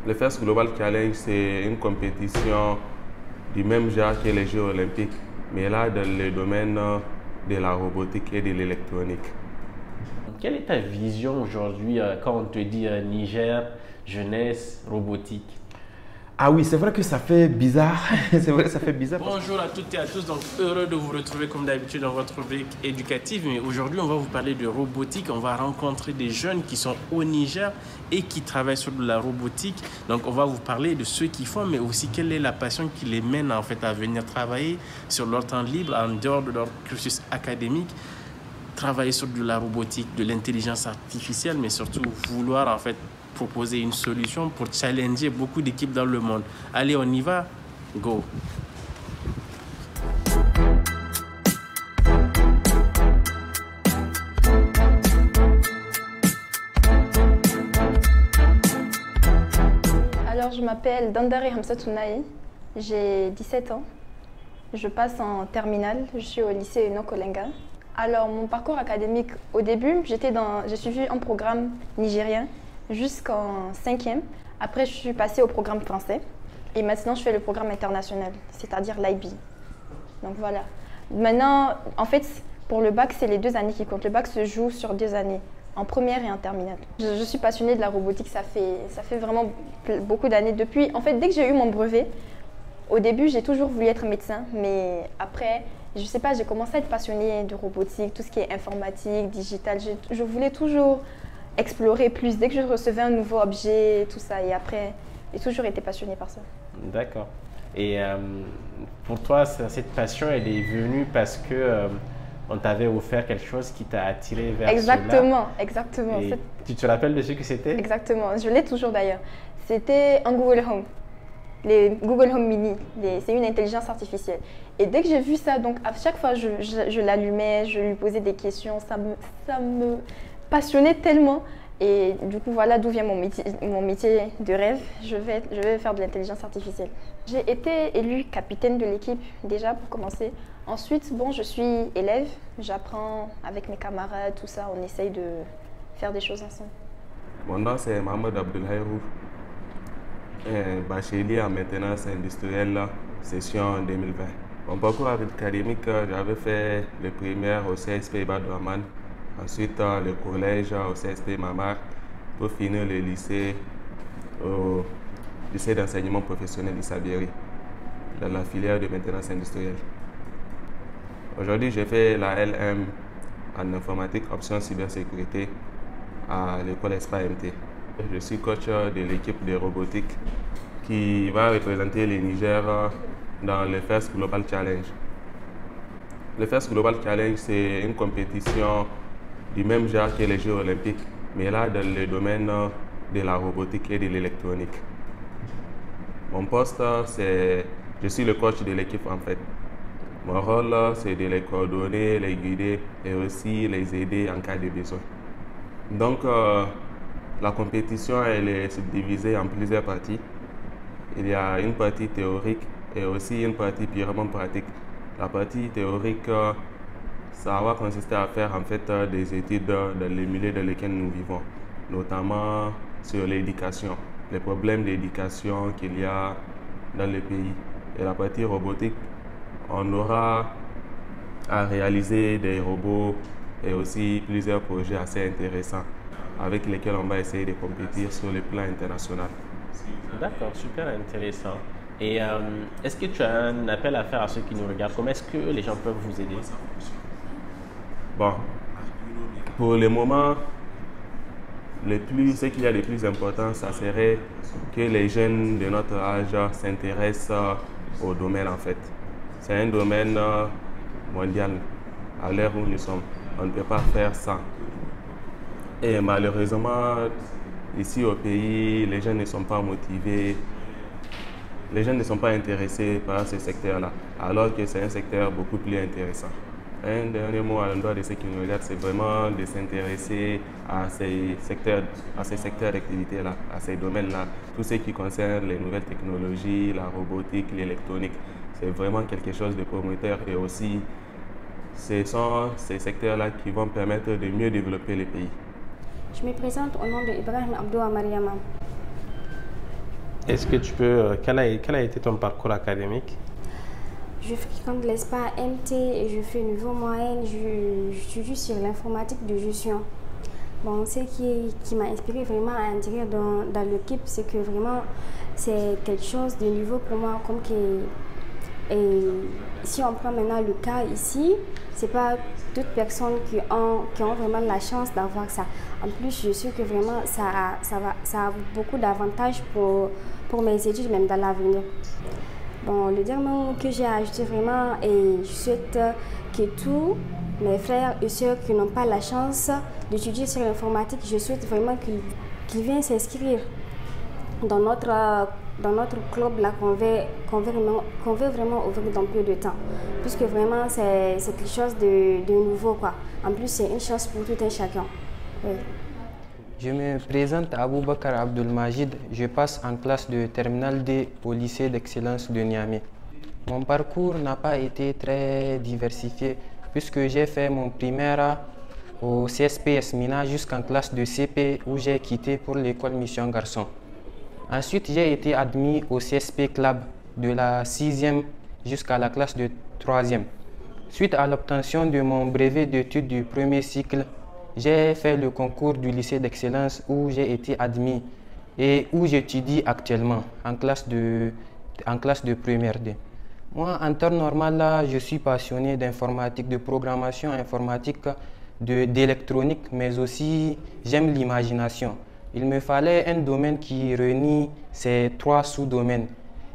Le First Global Challenge, c'est une compétition du même genre que les Jeux olympiques, mais là dans le domaine de la robotique et de l'électronique. Quelle est ta vision aujourd'hui quand on te dit Niger, jeunesse, robotique? Ah oui, c'est vrai que ça fait bizarre. C'est vrai que ça fait bizarre. Bonjour à toutes et à tous, donc heureux de vous retrouver comme d'habitude dans votre rubrique éducative. Mais aujourd'hui, on va vous parler de robotique. On va rencontrer des jeunes qui sont au Niger et qui travaillent sur de la robotique. Donc, on va vous parler de ceux qui font, mais aussi quelle est la passion qui les mène en fait à venir travailler sur leur temps libre, en dehors de leur cursus académique, travailler sur de la robotique, de l'intelligence artificielle, mais surtout vouloir en fait proposer une solution pour challenger beaucoup d'équipes dans le monde. Allez, on y va. Go. Alors, je m'appelle Dandari Hamsatounaï, j'ai 17 ans. Je passe en terminale, je suis au lycée Nokolenga. Alors, mon parcours académique, au début, j'ai suivi un programme nigérien jusqu'en 5e. Après, je suis passée au programme français. Et maintenant, je fais le programme international, c'est-à-dire l'IB. Donc voilà. Maintenant, en fait, pour le bac, c'est les 2 années qui comptent. Le bac se joue sur 2 années, en première et en terminale. Je suis passionnée de la robotique, ça fait vraiment beaucoup d'années. Depuis, en fait, dès que j'ai eu mon brevet, au début, j'ai toujours voulu être médecin, mais après, je sais pas, j'ai commencé à être passionnée de robotique, tout ce qui est informatique, digital. Je voulais toujours explorer plus. Dès que je recevais un nouveau objet, tout ça, et après, j'ai toujours été passionnée par ça. D'accord. Et pour toi, cette passion, elle est venue parce que on t'avait offert quelque chose qui t'a attiré vers Exactement, cela. exactement. Et tu te rappelles de ce que c'était? Exactement, je l'ai toujours d'ailleurs. C'était un Google Home. Les Google Home Mini, c'est une intelligence artificielle. Et dès que j'ai vu ça, donc à chaque fois je l'allumais, je lui posais des questions, ça me passionnait tellement. Et du coup, voilà d'où vient mon métier de rêve. Je vais faire de l'intelligence artificielle. J'ai été élue capitaine de l'équipe déjà pour commencer. Ensuite, bon, je suis élève, j'apprends avec mes camarades, tout ça, on essaye de faire des choses ensemble. Mon nom c'est Mohamed Abdelhaïrou. Bachelier en maintenance industrielle, session 2020. Mon parcours académique, j'avais fait le primaire au CSP Badouaman, ensuite le collège au CSP Mamar, pour finir le lycée au lycée d'enseignement professionnel d'Issabéry, dans la filière de maintenance industrielle. Aujourd'hui, j'ai fait la LM en informatique option cybersécurité à l'école ESPA-MT. Je suis coach de l'équipe de robotique qui va représenter le Niger dans le First Global Challenge. Le First Global Challenge, c'est une compétition du même genre que les Jeux olympiques, mais là dans le domaine de la robotique et de l'électronique. Mon poste, je suis le coach de l'équipe en fait. Mon rôle, c'est de les coordonner, les guider et aussi les aider en cas de besoin. Donc, la compétition, elle est subdivisée en plusieurs parties. Il y a une partie théorique et aussi une partie purement pratique. La partie théorique, ça va consister à faire en fait des études dans le milieu dans lequel nous vivons, notamment sur l'éducation, les problèmes d'éducation qu'il y a dans le pays. Et la partie robotique, on aura à réaliser des robots et aussi plusieurs projets assez intéressants avec lesquels on va essayer de compétir sur le plan international. D'accord, super intéressant. Et est-ce que tu as un appel à faire à ceux qui nous regardent? Comment est-ce que les gens peuvent vous aider? Bon, pour le moment, ce qu'il y a de plus important, ça serait que les jeunes de notre âge s'intéressent au domaine en fait. C'est un domaine mondial à l'heure où nous sommes. On ne peut pas faire ça. Et malheureusement, ici au pays, les jeunes ne sont pas motivés, les jeunes ne sont pas intéressés par ce secteur-là, alors que c'est un secteur beaucoup plus intéressant. Un dernier mot à l'endroit de ceux qui nous regardent, c'est vraiment de s'intéresser à ces secteurs d'activité-là, à ces domaines-là. Tout ce qui concerne les nouvelles technologies, la robotique, l'électronique, c'est vraiment quelque chose de prometteur et aussi ce sont ces secteurs-là qui vont permettre de mieux développer le pays. Je me présente au nom de Ibrahim Abdoua Mariama. Est-ce que tu peux... quel a été ton parcours académique? Je fréquente l'ESPA MT et je fais niveau moyenne. Je suis sur l'informatique de gestion. Bon, ce qui m'a inspiré vraiment à intégrer dans l'équipe, c'est que vraiment, c'est quelque chose de nouveau pour moi. Comme que, et si on prend maintenant le cas ici, ce n'est pas toutes personnes qui ont vraiment la chance d'avoir ça. En plus, je sais que vraiment, ça a beaucoup d'avantages pour mes études, même dans l'avenir. Bon, le dernier mot que j'ai ajouté vraiment, et je souhaite que tous mes frères et sœurs qui n'ont pas la chance d'étudier sur l'informatique, je souhaite vraiment qu'ils viennent s'inscrire dans notre club là qu'on veut vraiment ouvrir dans peu de temps. Puisque vraiment c'est quelque chose de nouveau quoi. En plus c'est une chance pour tout un chacun. Oui. Je me présente Aboubakar Abdelmajid, je passe en classe de terminale D au lycée d'excellence de Niamey. Mon parcours n'a pas été très diversifié puisque j'ai fait mon primaire au CSPS Mina jusqu'en classe de CP où j'ai quitté pour l'école Mission Garçon. Ensuite, j'ai été admis au CSP Club de la 6e jusqu'à la classe de 3e. Suite à l'obtention de mon brevet d'études du premier cycle, j'ai fait le concours du lycée d'excellence où j'ai été admis et où j'étudie actuellement en classe de première D. Moi, en temps normal, là, je suis passionné d'informatique, de programmation informatique, d'électronique, mais aussi j'aime l'imagination. Il me fallait un domaine qui réunit ces 3 sous-domaines.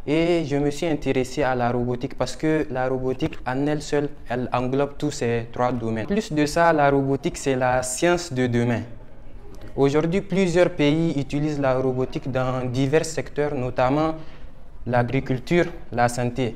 Et je me suis intéressé à la robotique parce que la robotique en elle seule, elle englobe tous ces 3 domaines. Plus de ça, la robotique, c'est la science de demain. Aujourd'hui, plusieurs pays utilisent la robotique dans divers secteurs, notamment l'agriculture, la santé.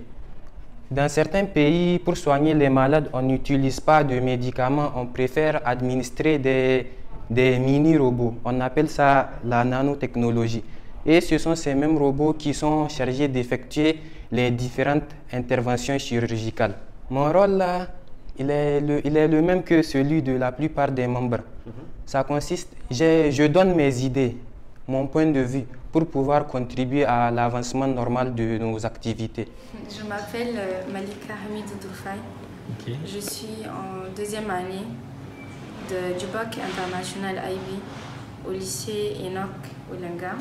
Dans certains pays, pour soigner les malades, on n'utilise pas de médicaments, on préfère administrer des mini-robots. On appelle ça la nanotechnologie. Et ce sont ces mêmes robots qui sont chargés d'effectuer les différentes interventions chirurgicales. Mon rôle là, il est le même que celui de la plupart des membres. Ça consiste, je donne mes idées, mon point de vue, pour pouvoir contribuer à l'avancement normal de nos activités. Je m'appelle Malika Hamidou Doufaï. Okay. Je suis en 2e année du bac international IB au lycée Enoch Olenga.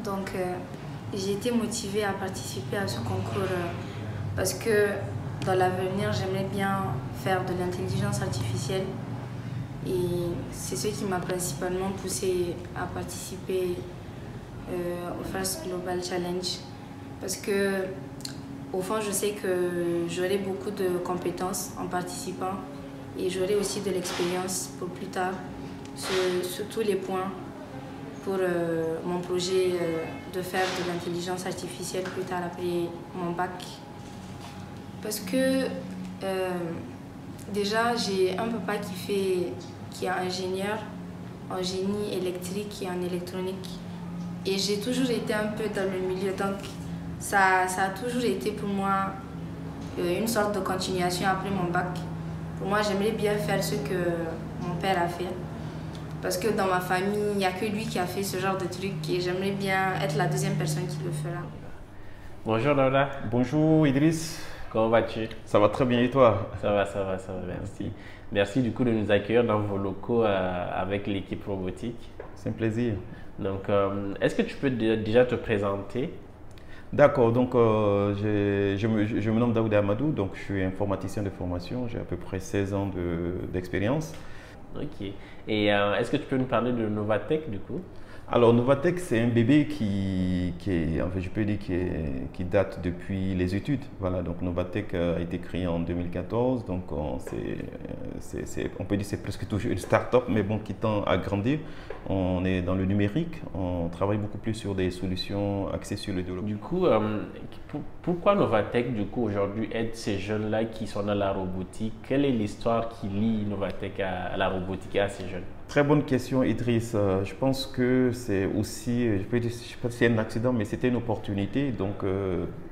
Donc, j'ai été motivée à participer à ce concours parce que dans l'avenir, j'aimerais bien faire de l'intelligence artificielle. Et c'est ce qui m'a principalement poussée à participer au First Global Challenge. Parce que, au fond, je sais que j'aurai beaucoup de compétences en participant et j'aurai aussi de l'expérience pour plus tard sur tous les points pour mon projet de faire de l'intelligence artificielle plus tard après mon bac. Parce que déjà, j'ai un papa qui est ingénieur en génie électrique et en électronique. Et j'ai toujours été un peu dans le milieu, donc ça a toujours été pour moi une sorte de continuation après mon bac. Pour moi, j'aimerais bien faire ce que mon père a fait. Parce que dans ma famille, il n'y a que lui qui a fait ce genre de truc et j'aimerais bien être la 2e personne qui le fera. Bonjour Laura. Bonjour Idriss. Comment vas-tu? Ça va très bien et toi? Ça va, merci. Merci du coup de nous accueillir dans vos locaux avec l'équipe robotique. C'est un plaisir. Donc, est-ce que tu peux déjà te présenter? D'accord, donc je me nomme Daoud Amadou, donc je suis informaticien de formation, j'ai à peu près 16 ans d'expérience. Ok. Et est-ce que tu peux nous parler de Novatech du coup? Alors Novatech, c'est un bébé qui date depuis les études. Voilà, donc Novatech a été créé en 2014, donc on peut dire que c'est presque toujours une start-up, mais bon, qui tend à grandir. On est dans le numérique, on travaille beaucoup plus sur des solutions axées sur le développement. Du coup, pourquoi Novatech du coup aujourd'hui aide ces jeunes-là qui sont dans la robotique? Quelle est l'histoire qui lie Novatech à la robotique et à ces jeunes? très bonne question, Idriss. Je pense que c'est aussi, je peux dire, je sais pas si c'est un accident, mais c'était une opportunité. Donc,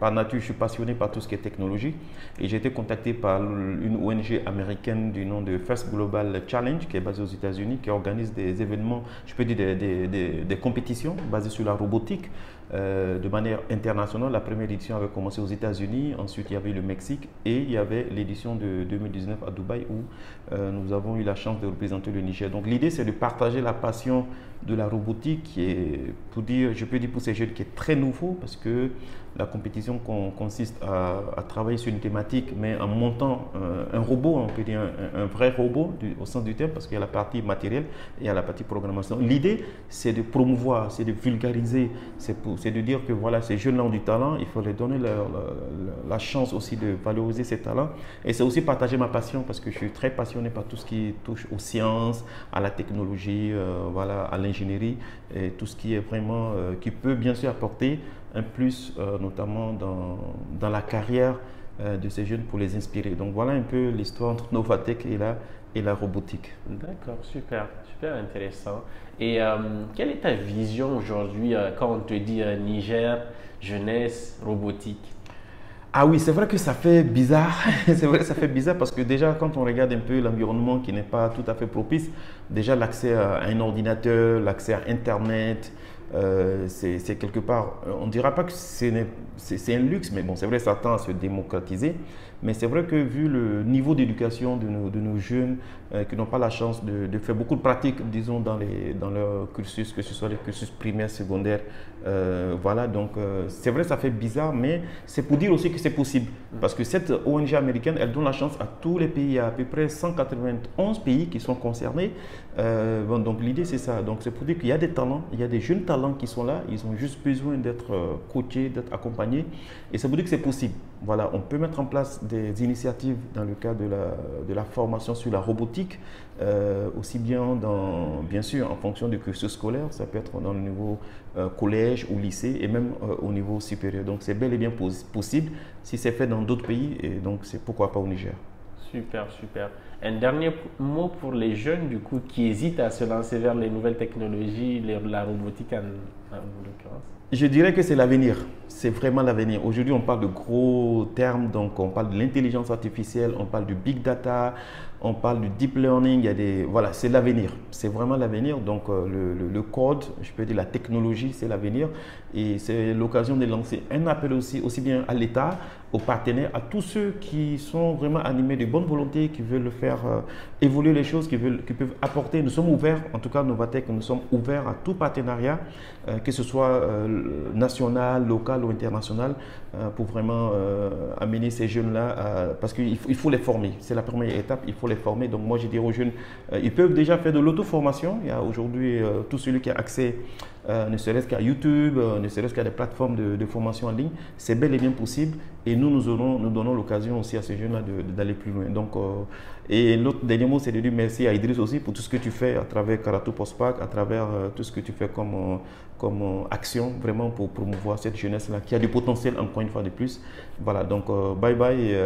par nature, je suis passionné par tout ce qui est technologie. Et j'ai été contacté par une ONG américaine du nom de First Global Challenge, qui est basée aux États-Unis, qui organise des événements, je peux dire des compétitions basées sur la robotique. De manière internationale. La première édition avait commencé aux États-Unis, ensuite il y avait le Mexique et il y avait l'édition de 2019 à Dubaï où nous avons eu la chance de représenter le Niger. Donc l'idée c'est de partager la passion de la robotique qui est, je peux dire pour ces jeunes, qui est très nouveau parce que la compétition consiste à travailler sur une thématique mais en montant un robot, on peut dire un vrai robot au sens du terme parce qu'il y a la partie matérielle et il y a la partie programmation. L'idée c'est de promouvoir, c'est de vulgariser, c'est de dire que voilà, ces jeunes-là ont du talent, il faut leur donner la chance aussi de valoriser ces talents. Et c'est aussi partager ma passion parce que je suis très passionné par tout ce qui touche aux sciences, à la technologie, voilà, à l'ingénierie et tout ce qui est vraiment, qui peut bien sûr apporter un plus, notamment dans la carrière de ces jeunes pour les inspirer. Donc voilà un peu l'histoire entre Novatech et la robotique. D'accord, super, super intéressant. Et quelle est ta vision aujourd'hui quand on te dit Niger, jeunesse, robotique? Ah oui, c'est vrai que ça fait bizarre. C'est vrai que ça fait bizarre parce que déjà, quand on regarde un peu l'environnement qui n'est pas tout à fait propice, déjà l'accès à un ordinateur, l'accès à Internet, c'est quelque part, on ne dira pas que c'est un luxe, mais bon, c'est vrai, ça tend à se démocratiser. Mais c'est vrai que vu le niveau d'éducation de nos jeunes qui n'ont pas la chance de faire beaucoup de pratiques, disons, dans leur cursus, que ce soit les cursus primaires, secondaires, voilà, donc c'est vrai, ça fait bizarre, mais c'est pour dire aussi que c'est possible. Parce que cette ONG américaine, elle donne la chance à tous les pays, il y a à peu près 191 pays qui sont concernés. Bon, donc l'idée, c'est ça. Donc c'est pour dire qu'il y a des talents, il y a des jeunes talents qui sont là, ils ont juste besoin d'être coachés, d'être accompagnés. Et c'est pour dire que c'est possible. Voilà, on peut mettre en place des initiatives dans le cadre de la formation sur la robotique, aussi bien sûr en fonction du cursus scolaire, ça peut être dans le niveau collège ou lycée et même au niveau supérieur. Donc c'est bel et bien possible si c'est fait dans d'autres pays et donc c'est pourquoi pas au Niger. Super, super. Un dernier mot pour les jeunes du coup qui hésitent à se lancer vers les nouvelles technologies, la robotique en l'occurrence. Je dirais que c'est l'avenir, c'est vraiment l'avenir. Aujourd'hui, on parle de gros termes, donc on parle de l'intelligence artificielle, on parle du big data, on parle du deep learning, voilà, c'est l'avenir, c'est vraiment l'avenir. Donc le code, je peux dire la technologie, c'est l'avenir et c'est l'occasion de lancer un appel aussi bien à l'État, aux partenaires, à tous ceux qui sont vraiment animés de bonne volonté, qui veulent faire évoluer les choses, qui peuvent apporter. Nous sommes ouverts, en tout cas Novatech, nous sommes ouverts à tout partenariat, que ce soit national, local ou international, pour vraiment amener ces jeunes-là, parce qu'il faut les former. C'est la première étape, il faut les former. Donc moi je dis aux jeunes, ils peuvent déjà faire de l'auto-formation. Il y a aujourd'hui tout celui qui a accès, ne serait-ce qu'à YouTube, ne serait-ce qu'à des plateformes de formation en ligne, c'est bel et bien possible. Et nous donnons l'occasion aussi à ces jeunes-là d'aller plus loin. Donc, et l'autre dernier mot, c'est de dire merci à Idriss aussi pour tout ce que tu fais à travers Karatou Postpac, à travers tout ce que tu fais comme action, vraiment pour promouvoir cette jeunesse-là qui a du potentiel, encore une fois de plus. Voilà, donc bye bye et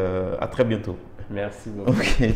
à très bientôt. Merci beaucoup. Okay.